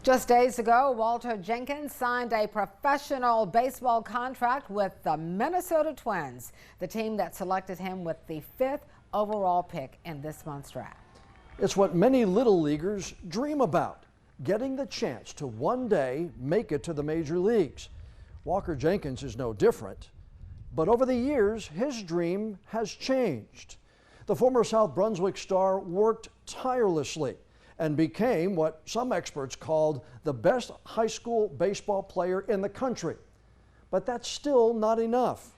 Just days ago, Walker Jenkins signed a professional baseball contract with the Minnesota Twins, the team that selected him with the 5th overall pick in this month's draft. It's what many little leaguers dream about, getting the chance to one day make it to the major leagues. Walker Jenkins is no different, but over the years, his dream has changed. The former South Brunswick star worked tirelessly and became what some experts called the best high school baseball player in the country. But that's still not enough.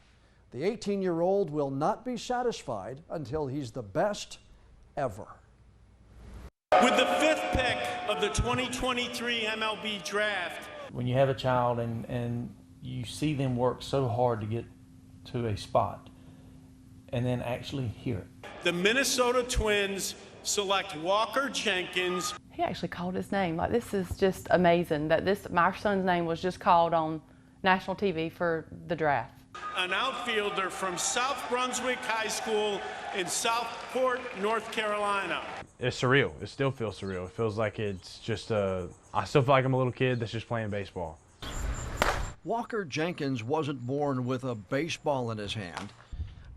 The 18-year-old will not be satisfied until he's the best ever. With the 5th pick of the 2023 MLB draft. When you have a child and you see them work so hard to get to a spot and then actually hear it. The Minnesota Twins select Walker Jenkins. He actually called his name. Like, this is just amazing that my son's name was just called on national TV for the draft. An outfielder from South Brunswick High School in Southport, North Carolina. It's surreal. It still feels surreal. It feels like it's just I still feel like I'm a little kid that's just playing baseball. Walker Jenkins wasn't born with a baseball in his hand,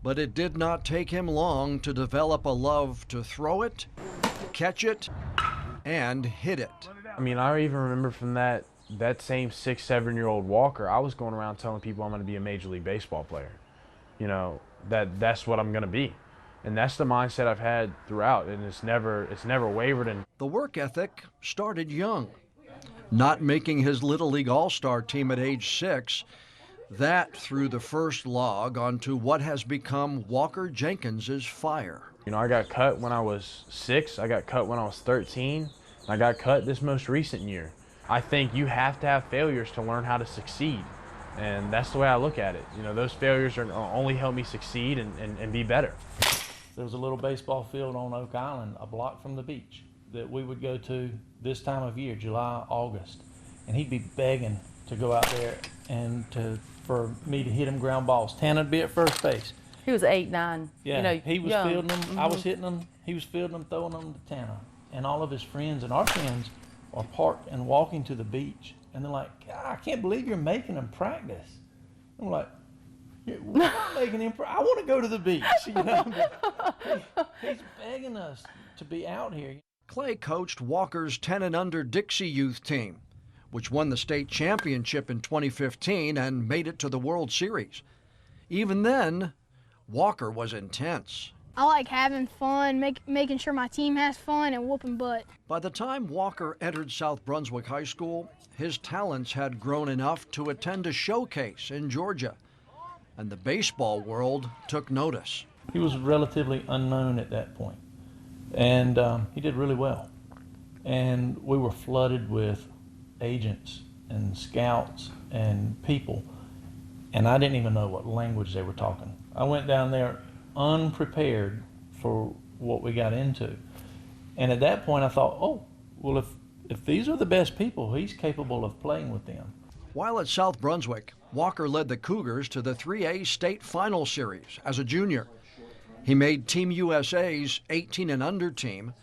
but it did not take him long to develop a love to throw it, catch it, and hit it. I mean, I even remember from that same 6, 7-year-old Walker, I was going around telling people I'm going to be a Major League Baseball player. You know, that's what I'm going to be. And that's the mindset I've had throughout, and it's never wavered. And the work ethic started young. Not making his Little League All-Star team at age 6, that threw the first log onto what has become Walker Jenkins's fire. You know, I got cut when I was 6, I got cut when I was 13, and I got cut this most recent year. I think you have to have failures to learn how to succeed, and that's the way I look at it. You know, those failures are only help me succeed and be better. There was a little baseball field on Oak Island, a block from the beach, that we would go to this time of year, July, August, and he'd be begging to go out there and for me to hit him ground balls. Tanna'd be at first base. He was 8, 9. Yeah, you know, he was young. fielding them. I was hitting them. He was fielding them, throwing them to Tanna. And all of his friends and our friends are parked and walking to the beach, and they're like, "God, I can't believe you're making him practice." And we're like, "We're not making him. I want to go to the beach." You know, he's begging us to be out here. Clay coached Walker's 10 and under Dixie youth team, which won the state championship in 2015 and made it to the World Series. Even then, Walker was intense. I like having fun, making sure my team has fun, and whooping butt. By the time Walker entered South Brunswick High School, his talents had grown enough to attend a showcase in Georgia, and the baseball world took notice. He was relatively unknown at that point, and he did really well. And we were flooded with agents and scouts and people, and I didn't even know what language they were talking. I went down there unprepared for what we got into. And at that point I thought, oh, well, if these are the best people, he's capable of playing with them. While at South Brunswick, Walker led the Cougars to the 3A State Final Series as a junior. He made Team USA's 18 and under team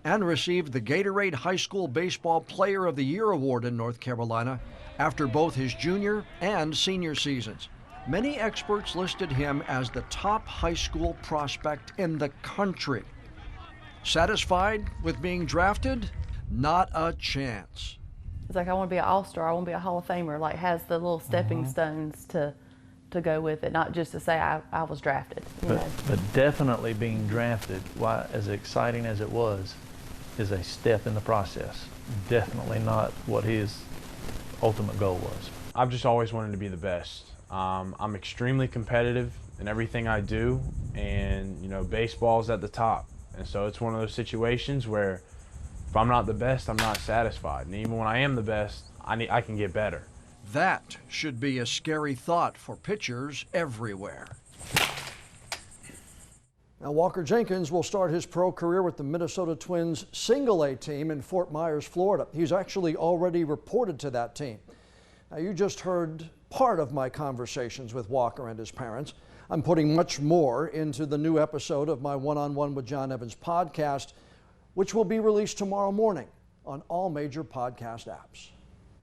and received the Gatorade High School Baseball Player of the Year award in North Carolina after both his junior and senior seasons. Many experts listed him as the top high school prospect in the country. Satisfied with being drafted? Not a chance. It's like, I want to be an all-star, I want to be a Hall of Famer, like has the little stepping stones to go with it, not just to say I was drafted. But definitely being drafted, why, as exciting as it was, is a step in the process. Definitely not what his ultimate goal was. I've just always wanted to be the best. I'm extremely competitive in everything I do, and you know, baseball's at the top, and so it's one of those situations where if I'm not the best, I'm not satisfied, and even when I am the best, I can get better. That should be a scary thought for pitchers everywhere. Now, Walker Jenkins will start his pro career with the Minnesota Twins single-A team in Fort Myers, Florida. He's actually already reported to that team. Now, you just heard part of my conversations with Walker and his parents. I'm putting much more into the new episode of my One-on-One with John Evans podcast, which will be released tomorrow morning. on all major podcast apps.